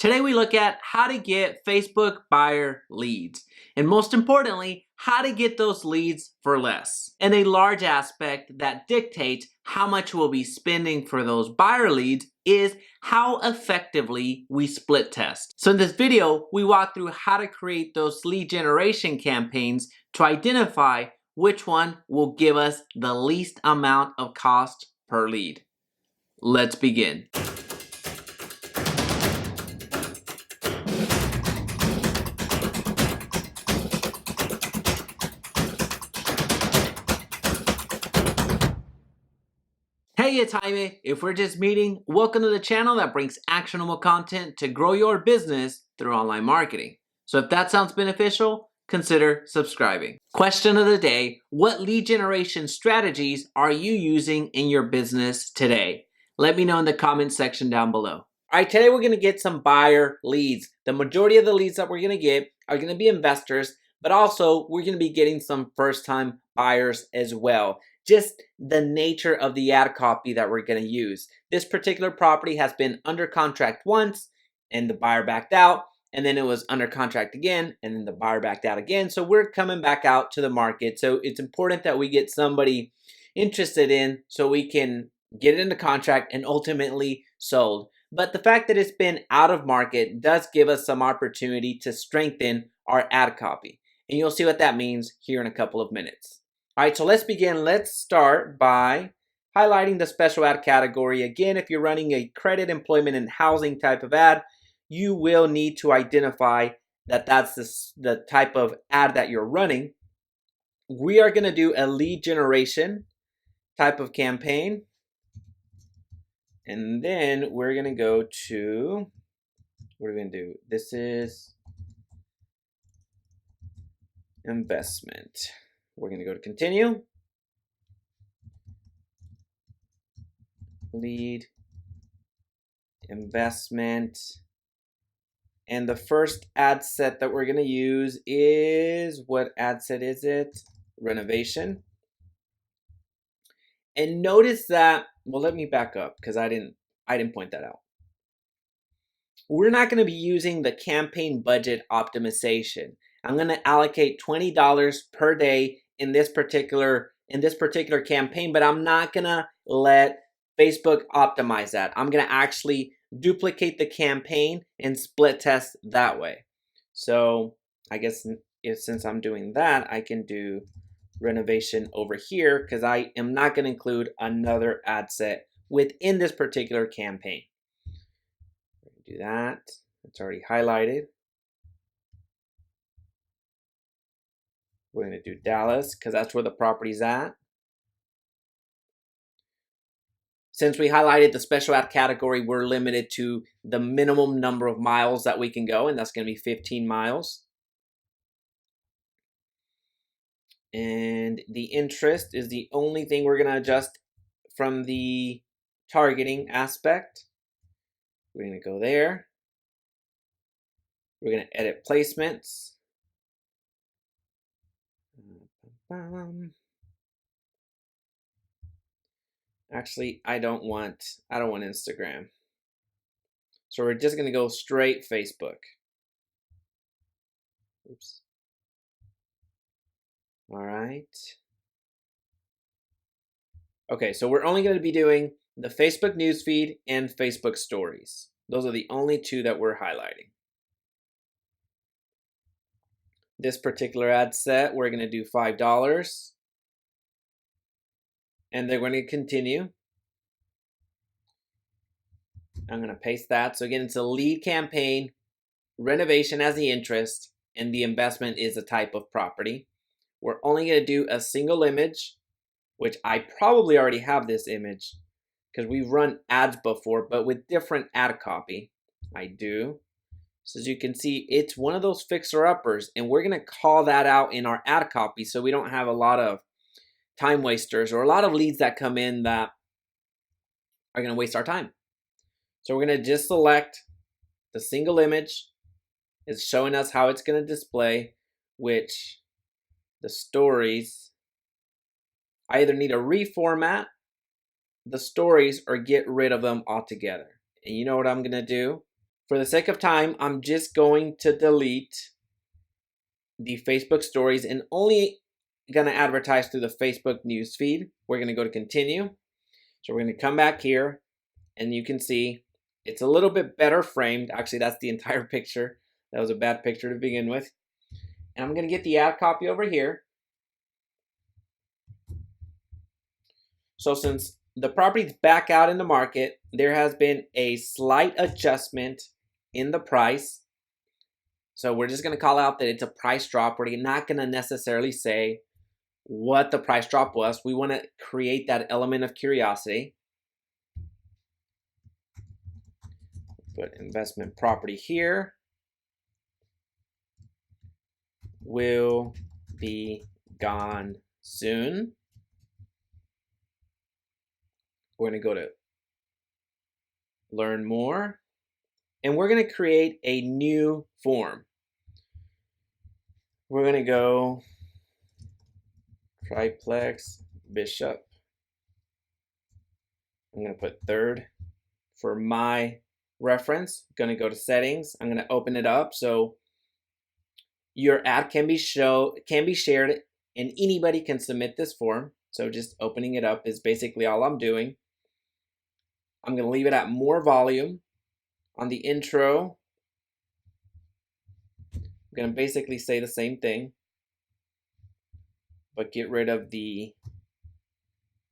Today we look at how to get Facebook buyer leads, and most importantly, how to get those leads for less. And a large aspect that dictates how much we'll be spending for those buyer leads is how effectively we split test. So in this video, we walk through how to create those lead generation campaigns to identify which one will give us the least amount of cost per lead. Let's begin. Hey, it's Jaime. If we're just meeting, welcome to the channel that brings actionable content to grow your business through online marketing. So if that sounds beneficial, consider subscribing. Question of the day: what lead generation strategies are you using in your business today? Let me know in the comments section down below. All right, today we're gonna get some buyer leads. The majority of the leads that we're gonna get are gonna be investors, but also we're gonna be getting some first-time buyers as well. Just the nature of the ad copy that we're going to use. This particular property has been under contract once and the buyer backed out, and then it was under contract again and then the buyer backed out again. So we're coming back out to the market. So it's important that we get somebody interested in so we can get it into contract and ultimately sold. But the fact that it's been out of market does give us some opportunity to strengthen our ad copy. And you'll see what that means here in a couple of minutes. All right, so let's begin. Let's start by highlighting the special ad category. Again, if you're running a credit, employment, and housing type of ad, you will need to identify that that's the type of ad that you're running. We are going to do a lead generation type of campaign. And then we're going to go to, what are we going to do? This is investment. We're going to go to continue. Lead, investment. And the first ad set that we're going to use is, what ad set is it? Renovation. And notice that, well, let me back up because I didn't point that out. We're not going to be using the campaign budget optimization. I'm going to allocate $20 per day in this particular campaign, but I'm not going to let Facebook optimize that. I'm going to actually duplicate the campaign and split test that way. So I guess since I'm doing that, I can do renovation over here because I am not going to include another ad set within this particular campaign. Do that. It's already highlighted. We're going to do Dallas because that's where the property's at. Since we highlighted the special ad category, we're limited to the minimum number of miles that we can go, and that's going to be 15 miles. And the interest is the only thing we're going to adjust from the targeting aspect. We're going to go there. We're going to edit placements. Actually, I don't want Instagram. So we're just going to go straight Facebook. Oops. All right. Okay, so we're only going to be doing the Facebook newsfeed and Facebook stories. Those are the only two that we're highlighting. This particular ad set, we're going to do $5. And they're going to continue. I'm going to paste that. So again, it's a lead campaign, renovation as the interest, and the investment is a type of property. We're only going to do a single image, which I probably already have this image because we've run ads before, but with different ad copy. I do. So as you can see, it's one of those fixer-uppers, and we're going to call that out in our ad copy so we don't have a lot of time wasters or a lot of leads that come in that are going to waste our time. So we're going to just select the single image. It's showing us how it's going to display, which the stories, I either need to reformat the stories or get rid of them altogether. And you know what I'm going to do? For the sake of time, I'm just going to delete the Facebook stories and only going to advertise through the Facebook news feed. We're going to go to continue. So we're going to come back here and you can see it's a little bit better framed. Actually, that's the entire picture. That was a bad picture to begin with. And I'm going to get the ad copy over here. So since the property's back out in the market, there has been a slight adjustment in the price. So we're just going to call out that it's a price drop. We're not going to necessarily say what the price drop was. We want to create that element of curiosity. Put investment property here. Will be gone soon. We're going to go to learn more. And we're going to create a new form. We're going to go triplex bishop. I'm going to put third for my reference. I'm going to go to settings. I'm going to open it up so your ad can be shared and anybody can submit this form. So just opening it up is basically all I'm doing. I'm going to leave it at more volume. On the intro, I'm going to basically say the same thing, but get rid of the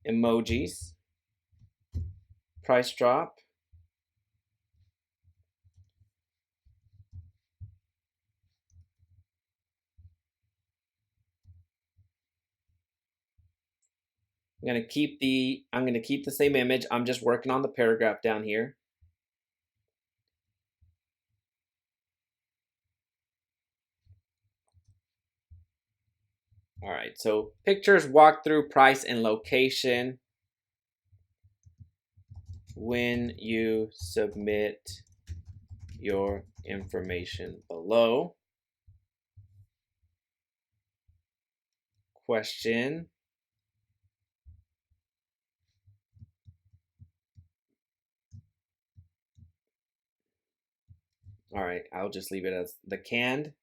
emojis. Price drop. I'm going to keep the same image. I'm just working on the paragraph down here. All right, so pictures, walkthrough, price, and location. When you submit your information below. Question. All right, I'll just leave it as the canned.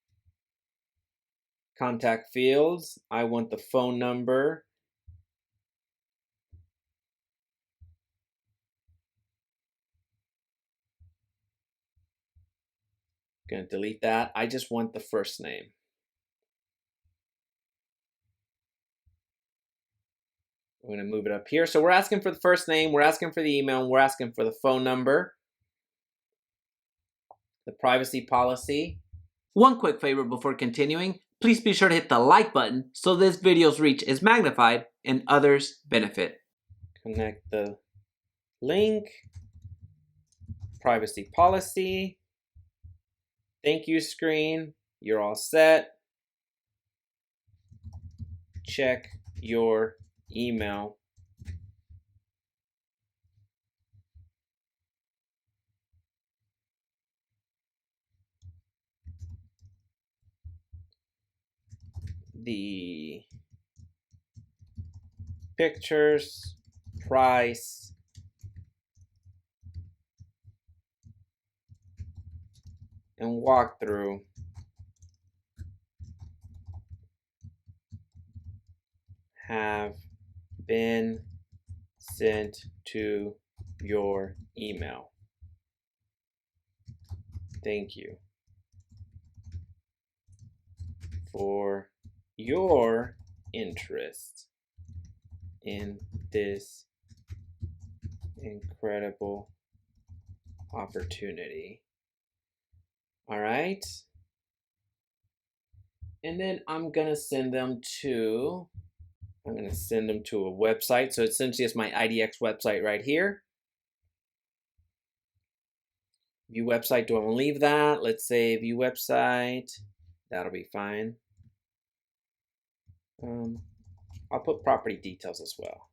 Contact fields. I want the phone number. Gonna delete that. I just want the first name. We're gonna move it up here. So we're asking for the first name, we're asking for the email, and we're asking for the phone number. The privacy policy. One quick favor before continuing, please be sure to hit the like button so this video's reach is magnified and others benefit. Connect the link. Privacy policy. Thank you screen. You're all set. Check your email. The pictures, price, and walkthrough have been sent to your email. Thank you for your interest in this incredible opportunity. All right. And then I'm going to send them to a website. So essentially it's my IDX website right here. View website, do I want to leave that? Let's say view website. That'll be fine. I'll put property details as well,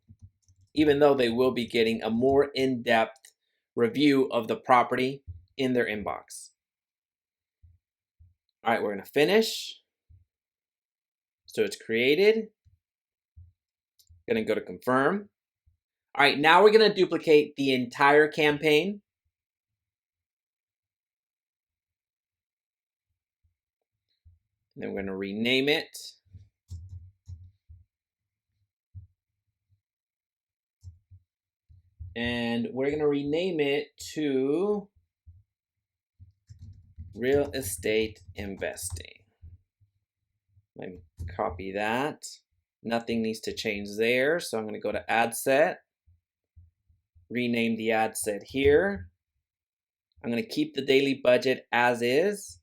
even though they will be getting a more in-depth review of the property in their inbox. All right, we're going to finish. So it's created. Going to go to confirm. All right, now we're going to duplicate the entire campaign. Then we're going to rename it. And we're going to rename it to Real Estate Investing. Let me copy that. Nothing needs to change there. So I'm going to go to Ad Set. Rename the ad set here. I'm going to keep the daily budget as is.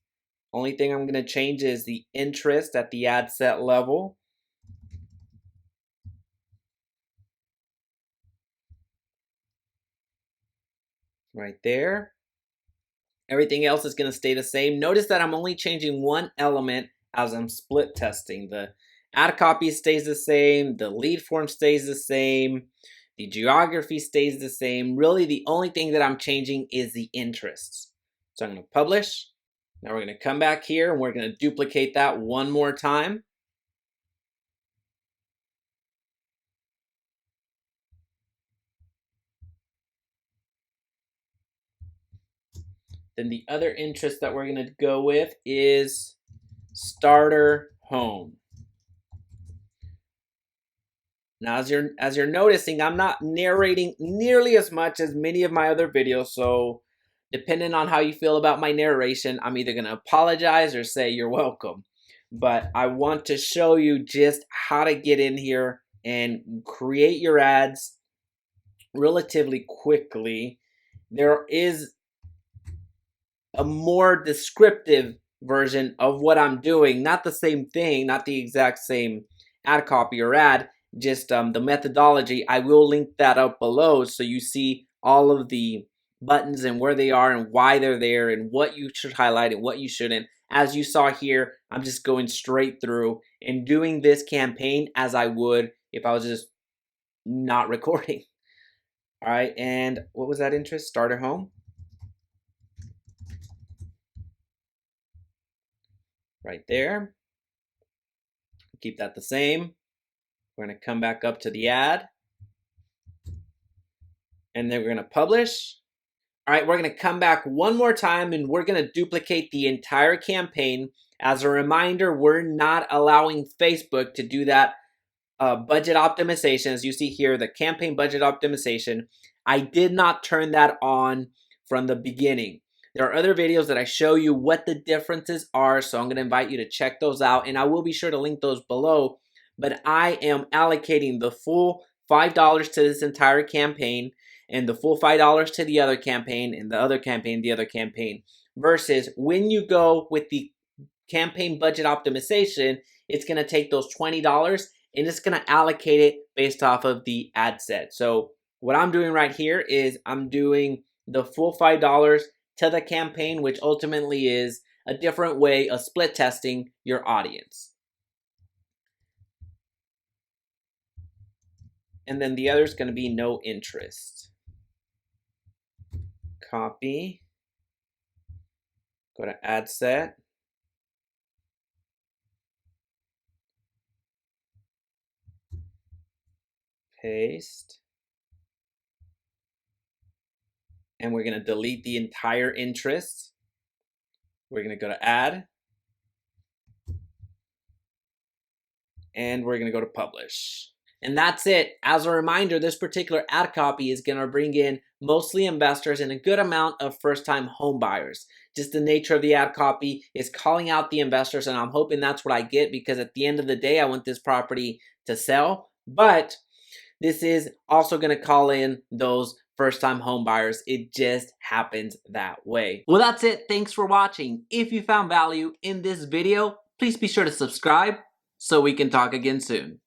Only thing I'm going to change is the interest at the ad set level. Right there. Everything else is going to stay the same. Notice that I'm only changing one element as I'm split testing. The ad copy stays the same. The lead form stays the same. The geography stays the same. Really, the only thing that I'm changing is the interests. So I'm going to publish. Now we're going to come back here and we're going to duplicate that one more time. Then the other interest that we're going to go with is starter home. Now, as you're noticing, I'm not narrating nearly as much as many of my other videos. So depending on how you feel about my narration, I'm either going to apologize or say you're welcome. But I want to show you just how to get in here and create your ads relatively quickly. There is a more descriptive version of what I'm doing, not the same thing, not the exact same ad copy or ad, just the methodology. I will link that up below so you see all of the buttons and where they are and why they're there and what you should highlight and what you shouldn't. As you saw here, I'm just going straight through and doing this campaign as I would if I was just not recording. All right, and what was that interest? Starter home. Right there. Keep that the same. We're going to come back up to the ad. And then we're going to publish. All right, we're going to come back one more time and we're going to duplicate the entire campaign. As a reminder, we're not allowing Facebook to do that budget optimization. As you see here, the campaign budget optimization. I did not turn that on from the beginning. There are other videos that I show you what the differences are, so I'm going to invite you to check those out, and I will be sure to link those below. But I am allocating the full $5 to this entire campaign and the full $5 to the other campaign and the other campaign, versus when you go with the campaign budget optimization, it's going to take those $20 and it's going to allocate it based off of the ad set. So what I'm doing right here is I'm doing the full $5 to the campaign, which ultimately is a different way of split testing your audience. And then the other is going to be no interest. Copy. Go to ad set. Paste. And we're going to delete the entire interest. We're going to go to add. And we're going to go to publish. And that's it. As a reminder, this particular ad copy is going to bring in mostly investors and a good amount of first-time home buyers. Just the nature of the ad copy is calling out the investors, and I'm hoping that's what I get, because at the end of the day, I want this property to sell. But this is also going to call in those first-time home buyers. It just happens that way. Well, that's it. Thanks for watching. If you found value in this video, please be sure to subscribe so we can talk again soon.